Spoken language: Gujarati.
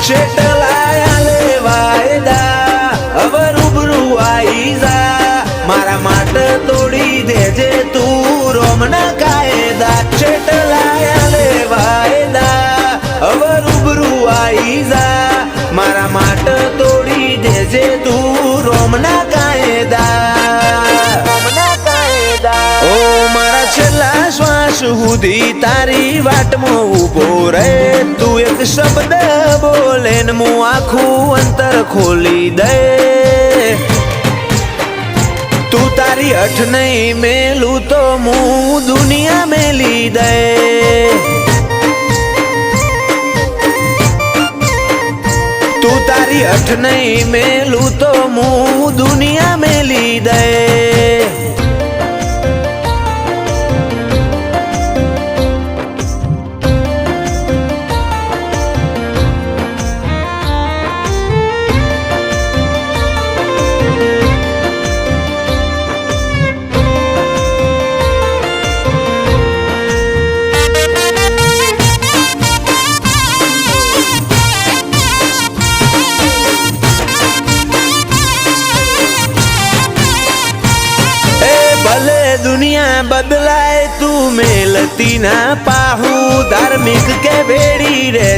શેટલાયા લે વાયદા હવે રૂબરૂ આઈ જા મારા માટે તોડી દેજે તું રોમના કાયદા શેટલાયા લે વાયદા હવે રૂબરૂ આઈ જા મારા માટે તોડી દેજે તું રોમના કાયદા ઓ મારા છેલ્લા શ્વાસ સુધી તારી વાટમાં ઊભો રહે તું એક શબ્દ બોલે ને હું આખું અંતર ખોલી દે તું તારી અઠ નહીં મેલું તો હું દુનિયા મેલી દે તું તારી અઠ નહીં મેલું તો હું દુનિયા મેલી દે ભલે દુનિયા બદલાય તું મેલતી ના પાહું ધાર્મિક કે ભેડી રહેજે